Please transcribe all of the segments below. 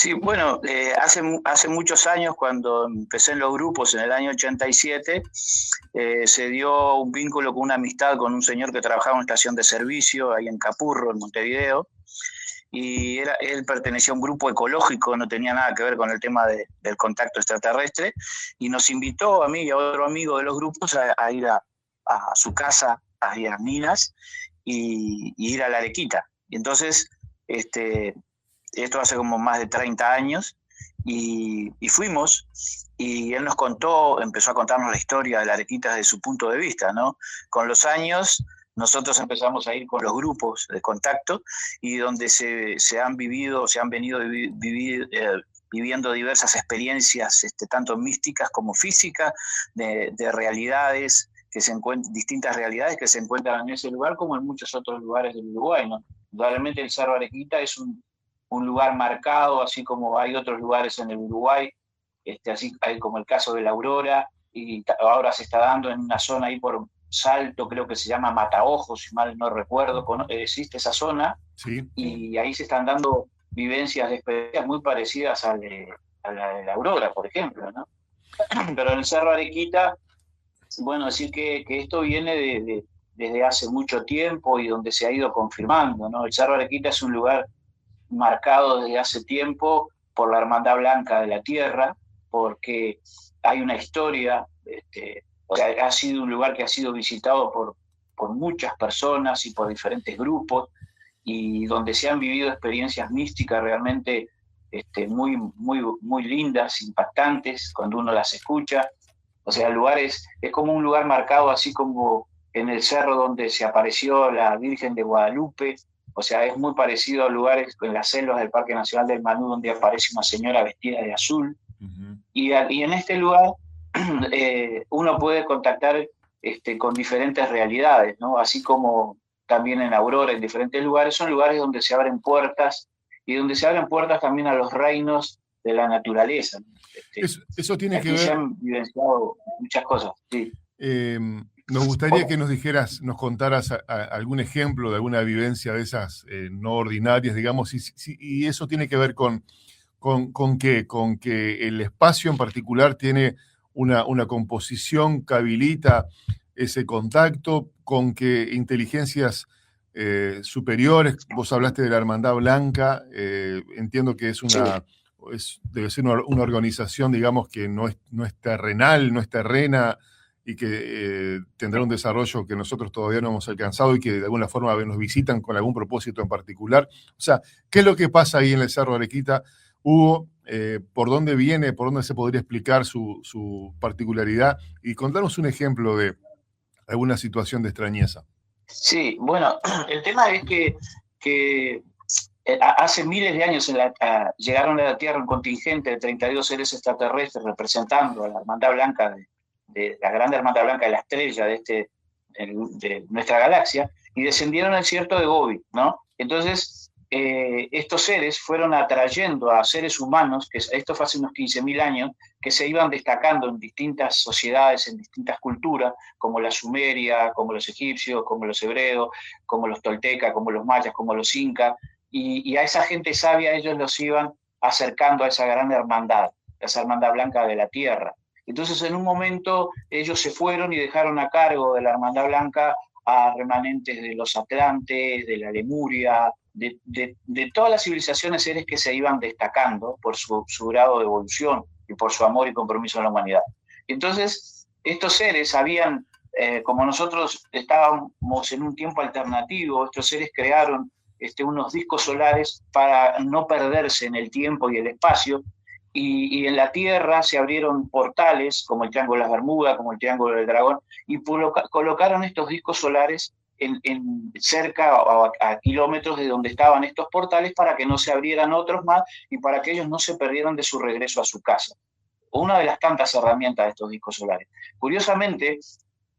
Sí, bueno, hace muchos años, cuando empecé en los grupos en el año 87, se dio un vínculo con una amistad con un señor que trabajaba en una estación de servicio ahí en Capurro, en Montevideo, y él pertenecía a un grupo ecológico, no tenía nada que ver con el tema del contacto extraterrestre, y nos invitó a mí y a otro amigo de los grupos a ir a su casa, a ir a Minas, y ir a la Arequita. Y entonces, esto hace como más de 30 años, y fuimos, y él empezó a contarnos la historia de la Arequita desde su punto de vista, ¿no? Con los años nosotros empezamos a ir con los grupos de contacto, y donde se han venido viviendo diversas experiencias, tanto místicas como físicas, de realidades distintas realidades que se encuentran en ese lugar, como en muchos otros lugares del Uruguay, ¿no? Indudablemente el Cerro Arequita es un lugar marcado, así como hay otros lugares en el Uruguay, así hay como el caso de la Aurora, y ahora se está dando en una zona ahí por Salto, creo que se llama Mataojos, si mal no recuerdo, existe esa zona, Sí. y ahí se están dando vivencias de experiencias muy parecidas a la de la Aurora, por ejemplo, ¿no? Pero en el Cerro Arequita, bueno, decir que esto viene desde hace mucho tiempo, y donde se ha ido confirmando, ¿no? El Cerro Arequita es un lugar marcado desde hace tiempo por la Hermandad Blanca de la Tierra, porque hay una historia, o sea, ha sido un lugar que ha sido visitado por muchas personas y por diferentes grupos, y donde se han vivido experiencias místicas realmente muy, muy, muy lindas, impactantes, cuando uno las escucha. O sea, el lugar es como un lugar marcado, así como en el cerro donde se apareció la Virgen de Guadalupe. O sea, es muy parecido a lugares en las selvas del Parque Nacional del Manú, donde aparece una señora vestida de azul. Uh-huh. Y en este lugar uno puede contactar con diferentes realidades, ¿no? Así como también en Aurora, en diferentes lugares, son lugares donde se abren puertas, y donde se abren puertas también a los reinos de la naturaleza, ¿no? Eso tiene que Aquí se ver. han vivenciado muchas cosas, sí. Nos gustaría que nos contaras algún ejemplo de alguna vivencia de esas no ordinarias, digamos, y eso tiene que ver con que el espacio en particular tiene una composición que habilita ese contacto, con que inteligencias superiores, vos hablaste de la Hermandad Blanca, entiendo que debe ser una organización, digamos, que no es terrenal, no es terrena, y que tendrá un desarrollo que nosotros todavía no hemos alcanzado, y que de alguna forma nos visitan con algún propósito en particular. O sea, ¿qué es lo que pasa ahí en el Cerro Arequita, Hugo? ¿Por dónde viene? ¿Por dónde se podría explicar su particularidad? Y contanos un ejemplo de alguna situación de extrañeza. Sí, bueno, el tema es que hace miles de años llegaron a la Tierra un contingente de 32 seres extraterrestres representando a la Hermandad Blanca, de la Gran Hermandad Blanca de la Estrella de nuestra galaxia, y descendieron al desierto de Gobi, ¿no? Entonces, estos seres fueron atrayendo a seres humanos, que esto fue hace unos 15.000 años, que se iban destacando en distintas sociedades, en distintas culturas, como la sumeria, como los egipcios, como los hebreos, como los toltecas, como los mayas, como los incas, y a esa gente sabia ellos los iban acercando a esa gran hermandad, esa hermandad blanca de la tierra. Entonces, en un momento, ellos se fueron y dejaron a cargo de la hermandad blanca a remanentes de los atlantes, de la Lemuria, de todas las civilizaciones, seres que se iban destacando por su grado de evolución y por su amor y compromiso a la humanidad. Entonces, estos seres como nosotros estábamos en un tiempo alternativo, estos seres crearon unos discos solares para no perderse en el tiempo y el espacio, y en la Tierra se abrieron portales, como el Triángulo de las Bermudas, como el Triángulo del Dragón, y colocaron estos discos solares cerca a kilómetros de donde estaban estos portales, para que no se abrieran otros más y para que ellos no se perdieran de su regreso a su casa. Una de las tantas herramientas de estos discos solares. Curiosamente,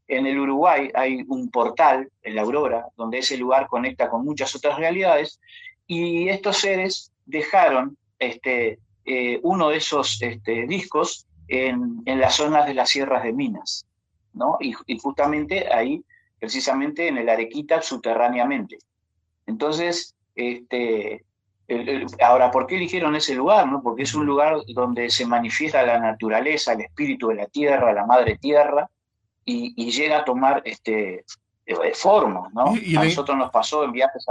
en el Uruguay hay un portal, en la Aurora, donde ese lugar conecta con muchas otras realidades, y estos seres dejaron uno de esos discos en las zonas de las sierras de Minas, ¿no? Y justamente ahí, precisamente en el Arequita, subterráneamente. Entonces, Ahora, ¿por qué eligieron ese lugar? ¿No? Porque es un lugar donde se manifiesta la naturaleza, el espíritu de la tierra, la madre tierra, y llega a tomar formas, ¿no? Y A la, nosotros nos pasó en viajes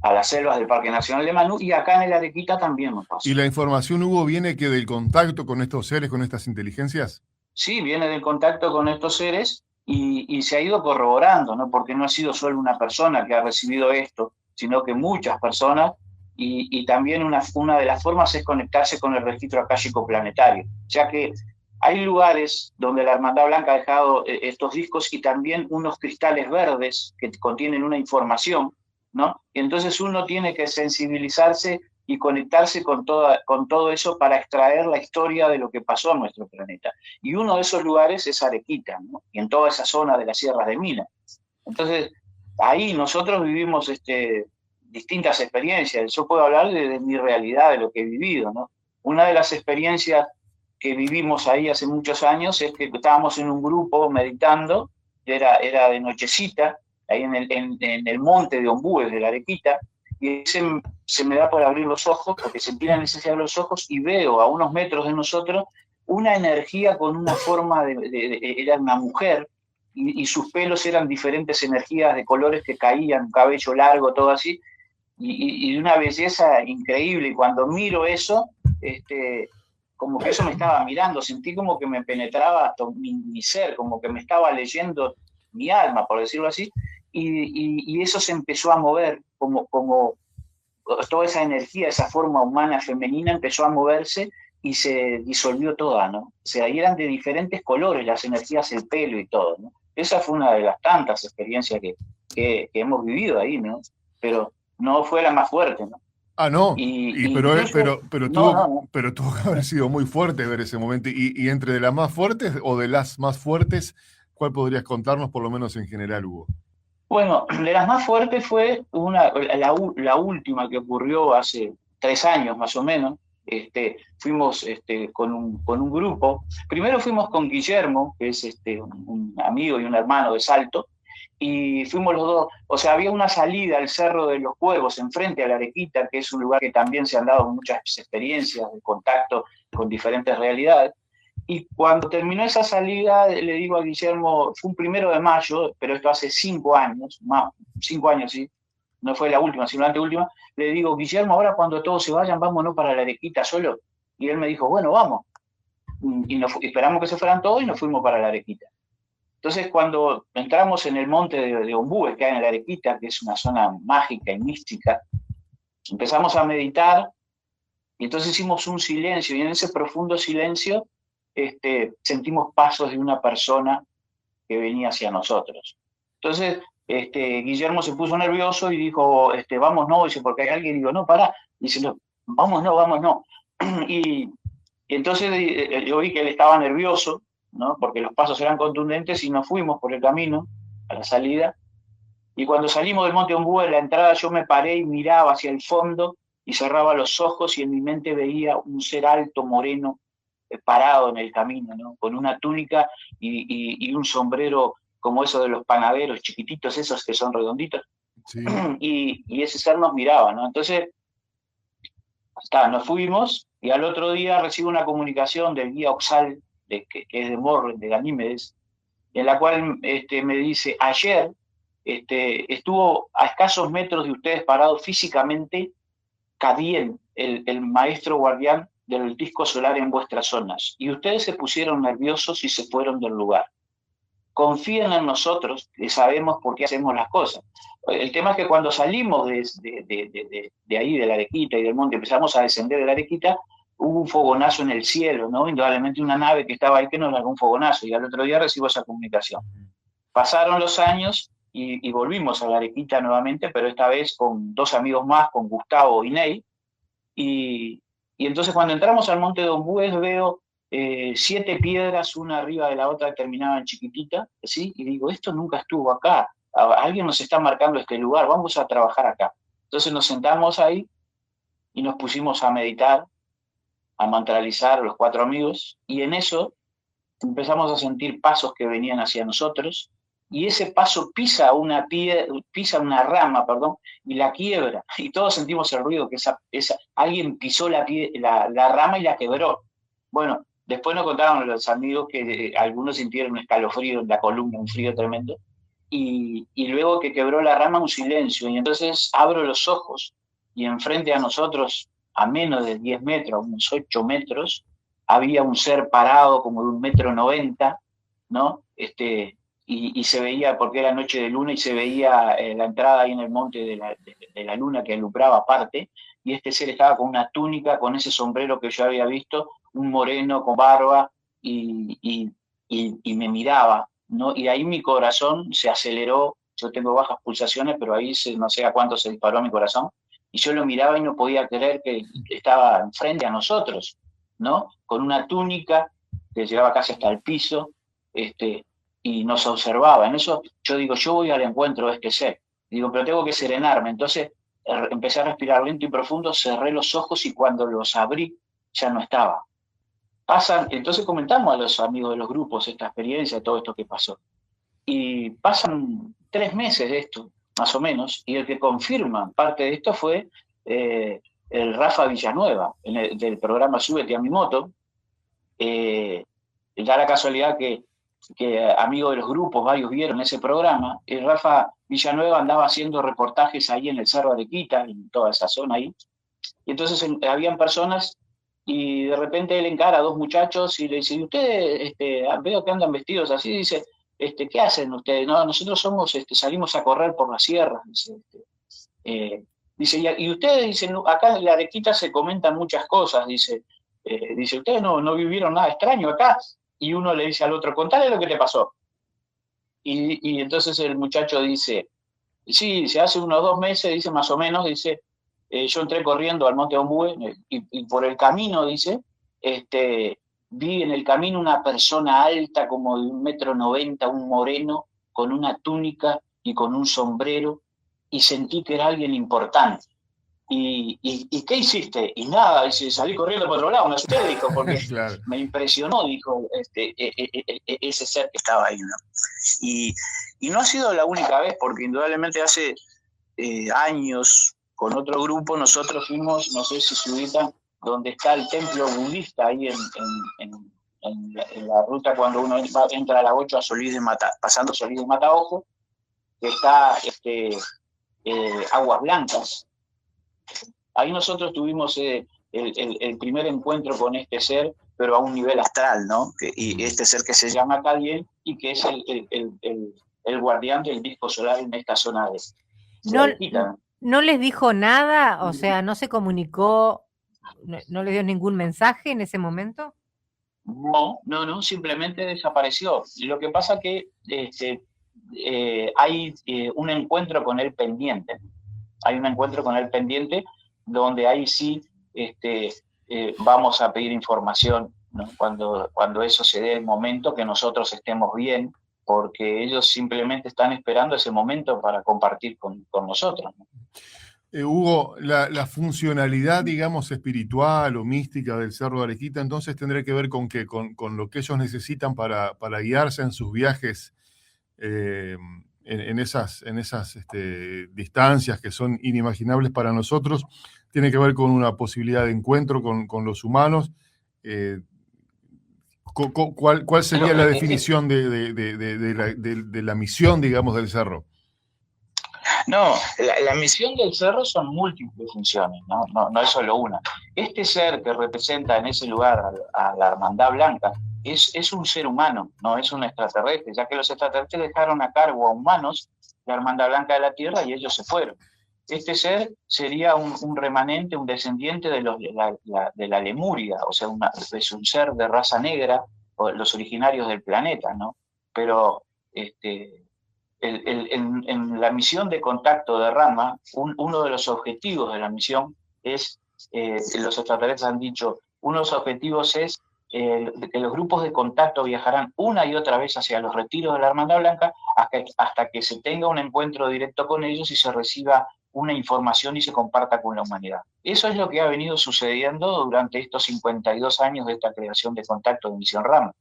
a las selvas del Parque Nacional de Manú, y acá en el Arequita también nos y pasó. la información, Hugo, viene que del contacto con estos seres, con estas inteligencias. Sí, viene del contacto con estos seres y se ha ido corroborando, ¿no? Porque no ha sido solo una persona que ha recibido esto, sino que muchas personas, y también una de las formas es conectarse con el registro akáshico planetario, ya que hay lugares donde la Hermandad Blanca ha dejado estos discos y también unos cristales verdes que contienen una información, ¿no? Y entonces uno tiene que sensibilizarse y conectarse con todo eso para extraer la historia de lo que pasó en nuestro planeta. Y uno de esos lugares es Arequita, ¿no? Y en toda esa zona de las sierras de Minas. Entonces, ahí nosotros vivimos distintas experiencias. Yo puedo hablar de mi realidad, de lo que he vivido, ¿no? Una de las experiencias que vivimos ahí hace muchos años es que estábamos en un grupo meditando, era de nochecita, ahí en el monte de Ombúes de la Arequita, y se me da por abrir los ojos, porque se empiezan a necesidad los ojos, y veo a unos metros de nosotros una energía con una forma era una mujer, y sus pelos eran diferentes energías de colores que caían, cabello largo, todo así, y de una belleza increíble. Y cuando miro eso, como que eso me estaba mirando, sentí como que me penetraba mi ser, como que me estaba leyendo mi alma, por decirlo así, y eso se empezó a mover, como toda esa energía, esa forma humana femenina empezó a moverse y se disolvió toda, ¿no? O sea, ahí eran de diferentes colores las energías, el pelo y todo, ¿no? Esa fue una de las tantas experiencias que hemos vivido ahí, ¿no? Pero no fue la más fuerte, ¿no? Ah, no, Y incluso, no, no, no. pero tuvo que haber sido muy fuerte ver ese momento. Y entre de las más fuertes o de las más fuertes, ¿cuál podrías contarnos, por lo menos en general, Hugo? Bueno, de las más fuertes fue la última que ocurrió hace 3 años más o menos. Fuimos con un grupo. Primero fuimos con Guillermo, que es un amigo y un hermano de Salto, y fuimos los dos. O sea, había una salida al Cerro de los Cuervos, enfrente a la Arequita, que es un lugar que también se han dado muchas experiencias de contacto con diferentes realidades. Y cuando terminó esa salida, le digo a Guillermo, fue un 1 de mayo, pero esto hace 5 años, más, 5 años, sí, no fue la última, sino la anteúltima. Le digo, Guillermo, ahora cuando todos se vayan, vámonos para la Arequita solo. Y él me dijo, bueno, vamos. Y esperamos que se fueran todos y nos fuimos para la Arequita. Entonces, cuando entramos en el monte de Ombúes, que hay en la Arequita, que es una zona mágica y mística, empezamos a meditar y entonces hicimos un silencio, y en ese profundo silencio sentimos pasos de una persona que venía hacia nosotros. Entonces, Guillermo se puso nervioso y dijo, vamos, no, dice, porque hay alguien, y digo, no, pará, dice, no, vamos, no, vamos, no. Y, y entonces yo vi que él estaba nervioso, ¿no? Porque los pasos eran contundentes y nos fuimos por el camino a la salida. Y cuando salimos del Monte Ombú, en la entrada, yo me paré y miraba hacia el fondo y cerraba los ojos, y en mi mente veía un ser alto, moreno, parado en el camino, ¿no? Con una túnica y un sombrero como esos de los panaderos, chiquititos, esos que son redonditos. Sí. Y ese ser nos miraba, ¿no? Entonces, nos fuimos, y al otro día recibo una comunicación del guía Oxal, que es de Morren, de Ganímedes, en la cual me dice, ayer estuvo a escasos metros de ustedes parado físicamente Cadiel, el maestro guardián del disco solar en vuestras zonas, y ustedes se pusieron nerviosos y se fueron del lugar. Confíen en nosotros, que sabemos por qué hacemos las cosas. El tema es que cuando salimos de ahí, de la Arequita y del monte, empezamos a descender de la Arequita, hubo un fogonazo en el cielo, ¿no? Indudablemente una nave que estaba ahí que nos largó un fogonazo, y al otro día recibo esa comunicación. Pasaron los años y volvimos a la Arequita nuevamente, pero esta vez con 2 amigos más, con Gustavo y Ney, y entonces cuando entramos al Monte de Ombúes veo 7 piedras, una arriba de la otra, que terminaban chiquitita, ¿sí? Y digo, esto nunca estuvo acá, alguien nos está marcando este lugar, vamos a trabajar acá. Entonces nos sentamos ahí y nos pusimos a meditar, a mantralizar los 4 amigos, y en eso empezamos a sentir pasos que venían hacia nosotros, y ese paso pisa una rama, perdón, y la quiebra, y todos sentimos el ruido que alguien pisó la rama y la quebró. Bueno, después nos contaron los amigos que algunos sintieron un escalofrío en la columna, un frío tremendo, y luego que quebró la rama un silencio, y entonces abro los ojos, y enfrente a nosotros, a menos de 10 metros, unos 8 metros, había un ser parado como de 1,90 m, ¿no? Y se veía, porque era noche de luna, y se veía la entrada ahí en el monte de la luna que alumbraba aparte, y este ser estaba con una túnica, con ese sombrero que yo había visto, un moreno con barba, y me miraba, ¿no? Y ahí mi corazón se aceleró, yo tengo bajas pulsaciones, pero ahí no sé a cuánto se disparó mi corazón, y yo lo miraba y no podía creer que estaba frente a nosotros, ¿no? Con una túnica que llegaba casi hasta el piso, y nos observaba. En eso yo digo, yo voy al encuentro de este ser. Digo, pero tengo que serenarme. Entonces empecé a respirar lento y profundo, cerré los ojos y cuando los abrí ya no estaba. Entonces comentamos a los amigos de los grupos esta experiencia, todo esto que pasó. Y pasan 3 meses de esto, más o menos, y el que confirma parte de esto fue el Rafa Villanueva, del programa Súbete a mi moto. Da la casualidad que amigos de los grupos, varios vieron ese programa. El Rafa Villanueva andaba haciendo reportajes ahí en el Cerro Arequita, en toda esa zona ahí. Y entonces habían personas y de repente él encara a 2 muchachos y le dice, ¿y ustedes, veo que andan vestidos así? Dice, ¿qué hacen ustedes? No, nosotros salimos a correr por las sierras. Dice, y ustedes dicen, acá en la Arequita se comentan muchas cosas, dice, ustedes no vivieron nada extraño acá. Y uno le dice al otro, contale lo que te pasó. Y entonces el muchacho dice, sí, hace unos 2 meses, dice, más o menos, dice, yo entré corriendo al Monte Ombúe y por el camino, dice, vi en el camino una persona alta como de 1,90 m, un moreno, con una túnica y con un sombrero, y sentí que era alguien importante. ¿Y qué hiciste? Y nada, dice, salí corriendo por otro lado, me asusté, dijo, porque claro, me impresionó, dijo, ese ser que estaba ahí, ¿no? Y no ha sido la única vez, porque indudablemente hace años, con otro grupo, nosotros fuimos, no sé si se ubican, donde está el templo budista, ahí en la ruta cuando uno entra a la 8 a Solís de pasando Solís de Mataojo, que está Aguas Blancas. Ahí nosotros tuvimos el primer encuentro con este ser, pero a un nivel astral, ¿no? Y este ser que se llama Cadiel y que es el guardián del disco solar en esta zona de Arequita. ¿No les dijo nada? O sea, ¿no se comunicó? ¿No les dio ningún mensaje en ese momento? No, simplemente desapareció. Lo que pasa que hay un encuentro con él pendiente. Hay un encuentro con él pendiente donde ahí sí vamos a pedir información, ¿no? Cuando eso se dé el momento, que nosotros estemos bien, porque ellos simplemente están esperando ese momento para compartir con nosotros, ¿no? Hugo, la funcionalidad, digamos, espiritual o mística del Cerro de Arequita, entonces tendrá que ver con qué, con lo que ellos necesitan para guiarse en sus viajes en esas distancias que son inimaginables para nosotros. Tiene que ver con una posibilidad de encuentro con los humanos. ¿Cuál sería la definición de la misión, digamos, del Cerro? No, la misión del cerro son múltiples funciones, no es solo una. Este ser que representa en ese lugar a la Hermandad Blanca es un ser humano, no es un extraterrestre, ya que los extraterrestres dejaron a cargo a humanos la Hermandad Blanca de la Tierra y ellos se fueron. Este ser sería un remanente, un descendiente de la Lemuria, o sea, es un ser de raza negra, los originarios del planeta, ¿no? Pero en la misión de contacto de Rama, uno de los objetivos de la misión es, los extraterrestres han dicho, uno de los objetivos es que los grupos de contacto viajarán una y otra vez hacia los retiros de la Hermandad Blanca hasta que se tenga un encuentro directo con ellos y se reciba una información y se comparta con la humanidad. Eso es lo que ha venido sucediendo durante estos 52 años de esta creación de contacto de Misión Rama.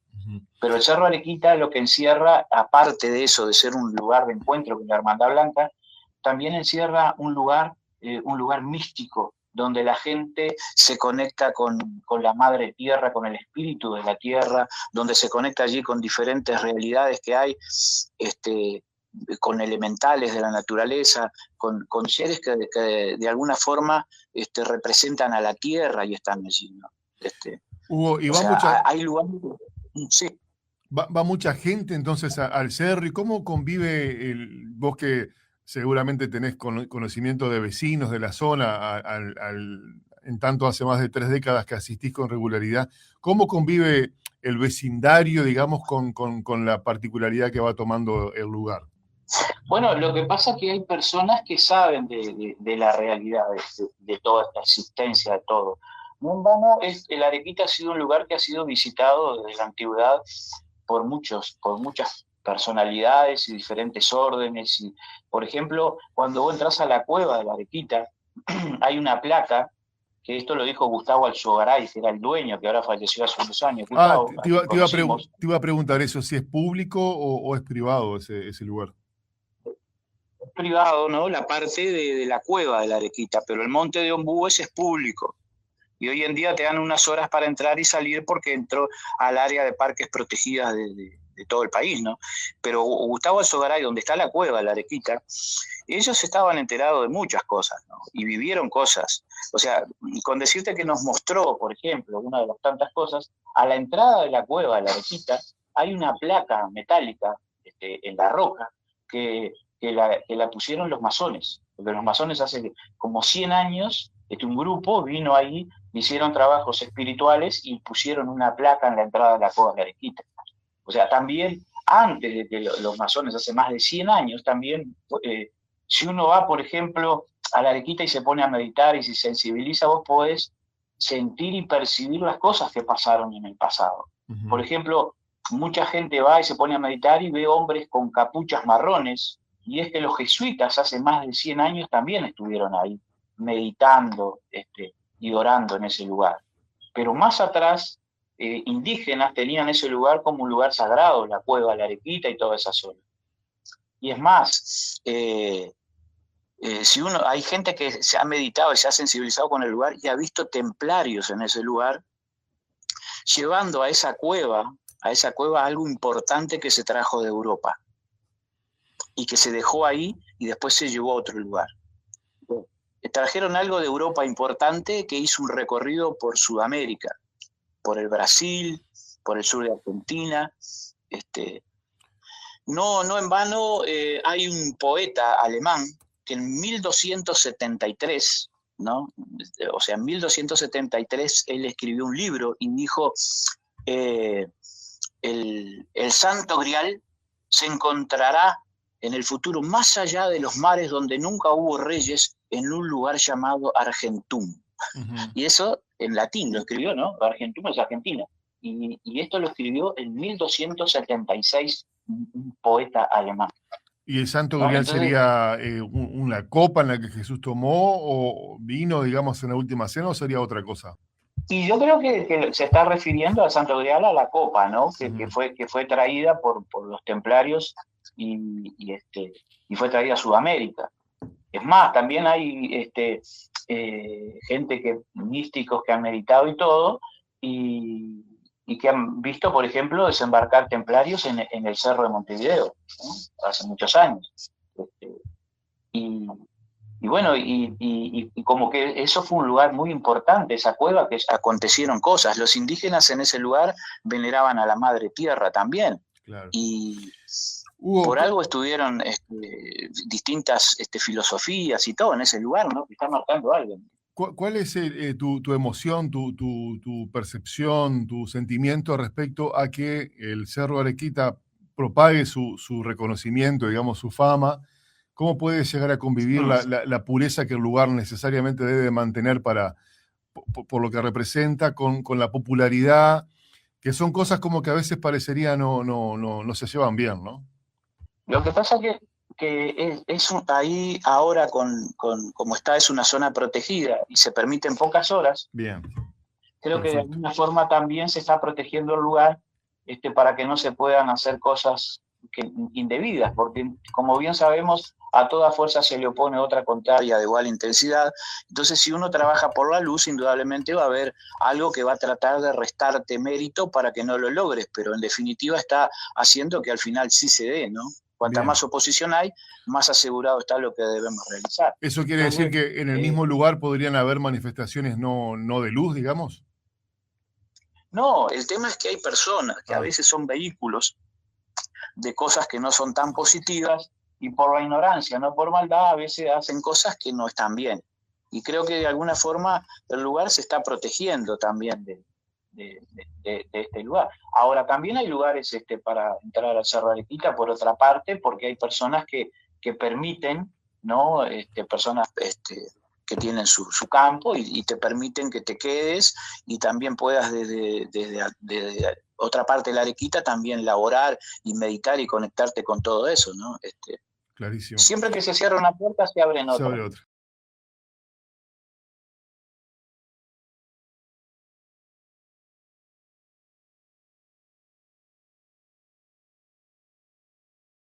Pero el Cerro Arequita lo que encierra, aparte de eso, de ser un lugar de encuentro con la Hermandad Blanca, también encierra un lugar místico, donde la gente se conecta con la madre tierra, con el espíritu de la tierra, donde se conecta allí con diferentes realidades que hay, con elementales de la naturaleza, con seres que de alguna forma representan a la tierra y están allí, ¿no? Hugo, y va hay lugares... Sí. Va mucha gente entonces al cerro, ¿y cómo convive vos que seguramente tenés conocimiento de vecinos de la zona, en tanto hace más de 3 décadas que asistís con regularidad, cómo convive el vecindario, digamos, con la particularidad que va tomando el lugar? Bueno, lo que pasa es que hay personas que saben de la realidad, de toda esta existencia, de todo. No en vano, el Arequita ha sido un lugar que ha sido visitado desde la antigüedad por muchas personalidades y diferentes órdenes. Y, por ejemplo, cuando vos entras a la cueva de la Arequita, hay una placa, que esto lo dijo Gustavo Alzogaray, que era el dueño, que ahora falleció hace unos años. Gustavo, te iba a preguntar eso, si es público o es privado ese lugar. Es privado, ¿no? La parte de la cueva de la Arequita, pero el Monte de Ombú es público. Y hoy en día te dan unas horas para entrar y salir porque entró al área de parques protegidas de todo el país, ¿no? Pero Gustavo Alzogaray, donde está la cueva de la Arequita, ellos estaban enterados de muchas cosas, ¿no? Y vivieron cosas. O sea, con decirte que nos mostró, por ejemplo, una de las tantas cosas, a la entrada de la cueva de la Arequita hay una placa metálica en la roca que la pusieron los masones. Porque los masones hace como 100 años, un grupo vino ahí, hicieron trabajos espirituales y pusieron una placa en la entrada de la cueva de la Arequita. O sea, también antes de que los masones, hace más de 100 años, también, si uno va, por ejemplo, a la Arequita y se pone a meditar y se sensibiliza, vos podés sentir y percibir las cosas que pasaron en el pasado. Uh-huh. Por ejemplo, mucha gente va y se pone a meditar y ve hombres con capuchas marrones, y es que los jesuitas hace más de 100 años también estuvieron ahí, meditando y orando en ese lugar. Pero más atrás, indígenas tenían ese lugar como un lugar sagrado, la cueva, la Arequita y toda esa zona. Y es más, hay gente que se ha meditado y se ha sensibilizado con el lugar y ha visto templarios en ese lugar, llevando a esa cueva algo importante que se trajo de Europa y que se dejó ahí y después se llevó a otro lugar. Trajeron algo de Europa importante que hizo un recorrido por Sudamérica, por el Brasil, por el sur de Argentina. No en vano hay un poeta alemán que en 1273, ¿no? O sea, en 1273 él escribió un libro y dijo, el Santo Grial se encontrará en el futuro más allá de los mares donde nunca hubo reyes, en un lugar llamado Argentum. Uh-huh. Y eso en latín lo escribió, ¿no? Argentum es Argentina. Y esto lo escribió en 1276 un poeta alemán. ¿Y el Santo Grial sería una copa en la que Jesús tomó o vino, digamos, en la última cena, o sería otra cosa? Y yo creo que se está refiriendo al Santo Grial, a la copa, ¿no? Que fue traída por los templarios y fue traída a Sudamérica. Es más, también hay místicos que han meditado y todo, y que han visto, por ejemplo, desembarcar templarios en el Cerro de Montevideo, ¿no? Hace muchos años. Y bueno, y como que eso fue un lugar muy importante, esa cueva, que acontecieron cosas. Los indígenas en ese lugar veneraban a la Madre Tierra también. Claro. Y por algo estuvieron distintas filosofías y todo en ese lugar, ¿no? Que está marcando algo. ¿Cuál es tu emoción, tu percepción, tu sentimiento respecto a que el Cerro Arequita propague su reconocimiento, digamos, su fama? ¿Cómo puede llegar a convivir la pureza que el lugar necesariamente debe mantener por lo que representa con la popularidad, que son cosas como que a veces parecería no se llevan bien, ¿no? Lo que pasa es que ahí ahora, como está, es una zona protegida y se permiten pocas horas. Bien. Creo que de alguna forma también se está protegiendo el lugar para que no se puedan hacer cosas indebidas, porque como bien sabemos, a toda fuerza se le opone otra contraria de igual intensidad. Entonces, si uno trabaja por la luz, indudablemente va a haber algo que va a tratar de restarte mérito para que no lo logres, pero en definitiva está haciendo que al final sí se dé, ¿no? Cuanta Bien. más oposición hay, más asegurado está lo que debemos realizar. ¿Eso quiere decir que en el mismo lugar podrían haber manifestaciones no de luz, digamos? No, el tema es que hay personas que a veces son vehículos de cosas que no son tan positivas y por la ignorancia, no por maldad, a veces hacen cosas que no están bien. Y creo que de alguna forma el lugar se está protegiendo también de este lugar. Ahora, también hay lugares para entrar al Cerro Arequita, por otra parte, porque hay personas que permiten, ¿no? Personas que tienen su campo y te permiten que te quedes y también puedas desde otra parte de la Arequita también laborar y meditar y conectarte con todo eso, ¿no? Clarísimo. Siempre que se cierra una puerta se abren otras. Se abre otra.